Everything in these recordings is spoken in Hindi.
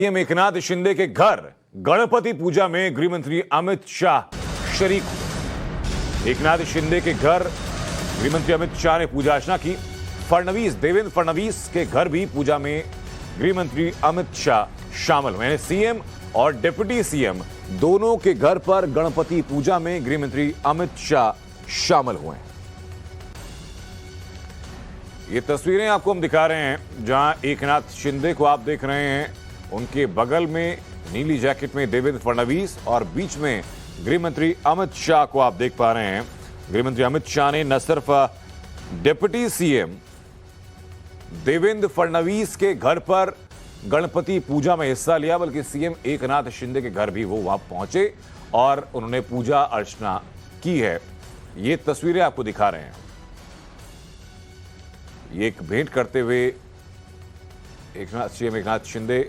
सीएम एकनाथ शिंदे के घर गणपति पूजा में गृहमंत्री अमित शाह शरीक हुए। एकनाथ शिंदे के घर गृहमंत्री अमित शाह ने पूजा अर्चना की। देवेंद्र फडणवीस के घर भी पूजा में गृहमंत्री अमित शाह शामिल हुए। सीएम और डिप्टी सीएम दोनों के घर पर गणपति पूजा में गृहमंत्री अमित शाह शामिल हुए। ये तस्वीरें आपको हम दिखा रहे हैं जहां एकनाथ शिंदे को आप देख रहे हैं, उनके बगल में नीली जैकेट में देवेंद्र फडणवीस और बीच में गृहमंत्री अमित शाह को आप देख पा रहे हैं। गृहमंत्री अमित शाह ने न सिर्फ डिप्टी सीएम देवेंद्र फडणवीस के घर पर गणपति पूजा में हिस्सा लिया, बल्कि सीएम एकनाथ शिंदे के घर भी वो वहां पहुंचे और उन्होंने पूजा अर्चना की है। ये तस्वीरें आपको दिखा रहे हैं। ये एक भेंट करते हुए सीएम एकनाथ शिंदे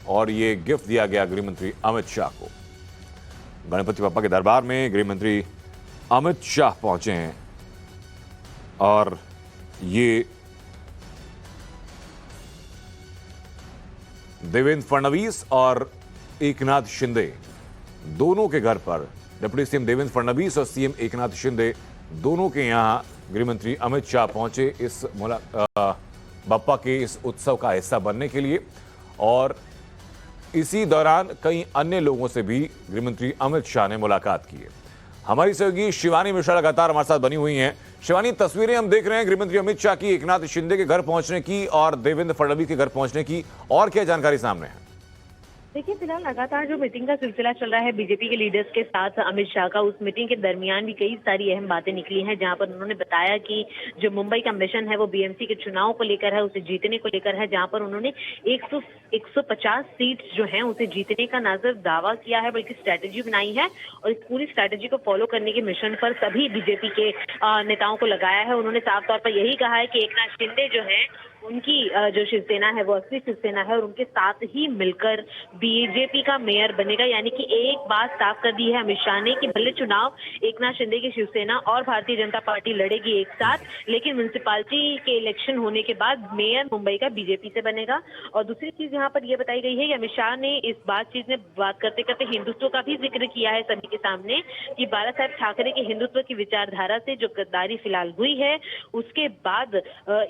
और ये गिफ्ट दिया गया गृहमंत्री अमित शाह को। गणपति बप्पा के दरबार में गृहमंत्री अमित शाह पहुंचे हैं और ये देवेंद्र फडणवीस और एकनाथ शिंदे दोनों के घर पर, डिप्टी सीएम देवेंद्र फडणवीस और सीएम एकनाथ शिंदे दोनों के यहां गृहमंत्री अमित शाह पहुंचे इस बप्पा के इस उत्सव का हिस्सा बनने के लिए। और इसी दौरान कई अन्य लोगों से भी गृहमंत्री अमित शाह ने मुलाकात की है। हमारी सहयोगी शिवानी मिश्रा लगातार हमारे साथ बनी हुई हैं। शिवानी, तस्वीरें हम देख रहे हैं गृहमंत्री अमित शाह की, एकनाथ शिंदे के घर पहुंचने की और देवेंद्र फडणवीस के घर पहुंचने की, और क्या जानकारी सामने है? देखिए, फिलहाल लगातार जो मीटिंग का सिलसिला चल रहा है बीजेपी के लीडर्स के साथ अमित शाह का, उस मीटिंग के दरमियान भी कई सारी अहम बातें निकली हैं, जहां पर उन्होंने बताया कि जो मुंबई का मिशन है वो बीएमसी के चुनाव को लेकर है, उसे जीतने को लेकर है, जहां पर उन्होंने 150 सीट जो है उसे जीतने का ना सिर्फ दावा किया है बल्कि स्ट्रैटेजी बनाई है और इस पूरी स्ट्रैटेजी को फॉलो करने के मिशन पर सभी बीजेपी के नेताओं को लगाया है। उन्होंने साफ तौर पर यही कहा है कि एकनाथ शिंदे जो है उनकी जो शिवसेना है वो असली शिवसेना है और उनके साथ ही मिलकर बीजेपी का मेयर बनेगा। यानी कि एक बात साफ कर दी है अमित शाह ने कि भले चुनाव एकनाथ शिंदे की शिवसेना और भारतीय जनता पार्टी लड़ेगी एक साथ, लेकिन म्युनिसिपैलिटी के इलेक्शन होने के बाद मेयर मुंबई का बीजेपी से बनेगा। और दूसरी चीज यहाँ पर यह बताई गई है कि अमित शाह ने इस बातचीत में बात करते करते हिंदुत्व का भी जिक्र किया है सभी के सामने कि बाला साहेब ठाकरे के हिंदुत्व की विचारधारा से जो गद्दारी फिलहाल हुई है उसके बाद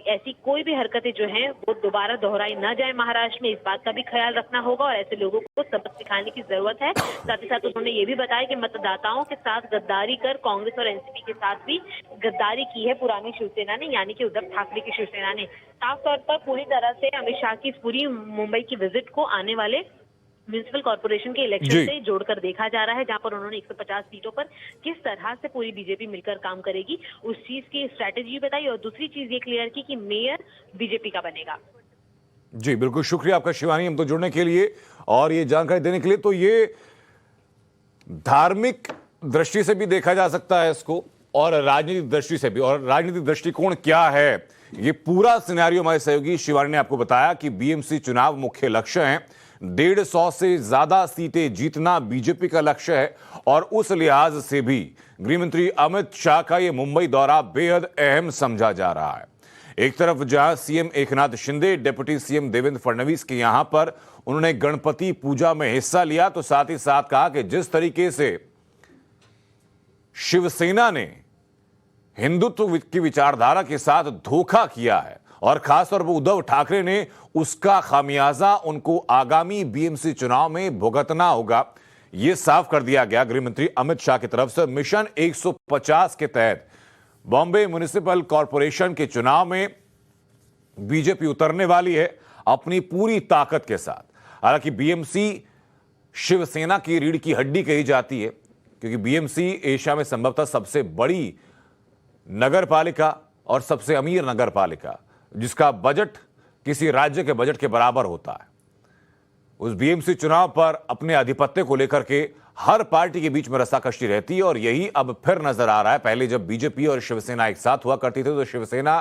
ऐसी कोई भी हरकत जो है वो दोबारा दोहराई न जाए महाराष्ट्र में, इस बात का भी ख्याल रखना होगा और ऐसे लोगों को सबक सिखाने की जरूरत है। साथ ही साथ उन्होंने ये भी बताया कि मतदाताओं के साथ गद्दारी कर कांग्रेस और एनसीपी के साथ भी गद्दारी की है पुरानी शिवसेना ने, यानी कि उद्धव ठाकरे की शिवसेना ने। साफ तौर पर पूरी तरह से अमित शाह की इस पूरी मुंबई की विजिट को आने वाले म्युनिसिपल कॉर्पोरेशन के इलेक्शन से जोड़कर देखा जा रहा है, जहां पर उन्होंने 150 सीटों पर किस तरह से पूरी बीजेपी मिलकर काम करेगी उस चीज की स्ट्रैटेजी बताई। और दूसरी चीज ये क्लियर की कि मेयर बीजेपी का बनेगा। जी बिल्कुल, शुक्रिया आपका शिवानी हम तो जुड़ने के लिए और ये जानकारी देने के लिए। तो ये धार्मिक दृष्टि से भी देखा जा सकता है इसको और राजनीतिक दृष्टि से भी, और राजनीतिक दृष्टिकोण क्या है ये पूरा सिनेरियो हमारे सहयोगी शिवानी ने आपको बताया कि बीएमसी चुनाव मुख्य लक्ष्य है, 150 से ज्यादा सीटें जीतना बीजेपी का लक्ष्य है और उस लिहाज से भी गृहमंत्री अमित शाह का यह मुंबई दौरा बेहद अहम समझा जा रहा है। एक तरफ जहां CM Eknath Shinde deputy CM Devendra Fadnavis के यहां पर उन्होंने गणपति पूजा में हिस्सा लिया, तो साथ ही साथ कहा कि जिस तरीके से शिवसेना ने हिंदुत्व की विचारधारा के साथ धोखा किया है और खासतौर पर उद्धव ठाकरे ने उसका खामियाजा उनको आगामी बीएमसी चुनाव में भुगतना होगा, यह साफ कर दिया गया गृहमंत्री अमित शाह की तरफ से। मिशन 150 के तहत बॉम्बे म्युनिसिपल कॉर्पोरेशन के चुनाव में बीजेपी उतरने वाली है अपनी पूरी ताकत के साथ। हालांकि बीएमसी शिवसेना की रीढ़ की हड्डी कही जाती है क्योंकि बीएमसी एशिया में संभवतः सबसे बड़ी नगर पालिका और सबसे अमीर नगर पालिका, जिसका बजट किसी राज्य के बजट के बराबर होता है। उस बीएमसी चुनाव पर अपने आधिपत्य को लेकर के हर पार्टी के बीच में रस्साकशी रहती है और यही अब फिर नजर आ रहा है। पहले जब बीजेपी और शिवसेना एक साथ हुआ करती थी तो शिवसेना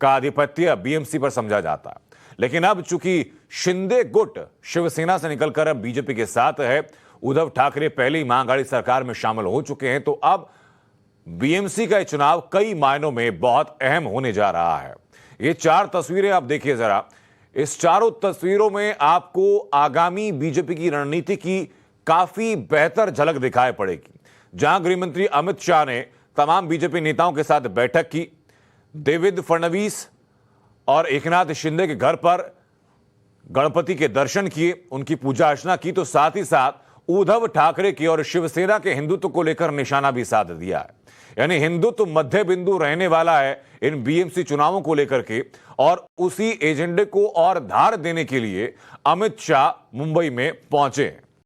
का आधिपत्य बीएमसी पर समझा जाता है, लेकिन अब चूंकि शिंदे गुट शिवसेना से निकलकर अब बीजेपी के साथ है, उद्धव ठाकरे पहले ही महाअघाड़ी सरकार में शामिल हो चुके हैं, तो अब बीएमसी का चुनाव कई मायनों में बहुत अहम होने जा रहा है। ये चार तस्वीरें आप देखिए जरा, इस चारों तस्वीरों में आपको आगामी बीजेपी की रणनीति की काफी बेहतर झलक दिखाई पड़ेगी। जहां गृहमंत्री अमित शाह ने तमाम बीजेपी नेताओं के साथ बैठक की, देवेंद्र फडणवीस और एकनाथ शिंदे के घर पर गणपति के दर्शन किए, उनकी पूजा अर्चना की, तो साथ ही साथ उद्धव ठाकरे की और शिवसेना के हिंदुत्व को लेकर निशाना भी साध दिया है। यानी हिंदुत्व मध्य बिंदु रहने वाला है इन बीएमसी चुनावों को लेकर के, और उसी एजेंडे को और धार देने के लिए अमित शाह मुंबई में पहुंचे हैं।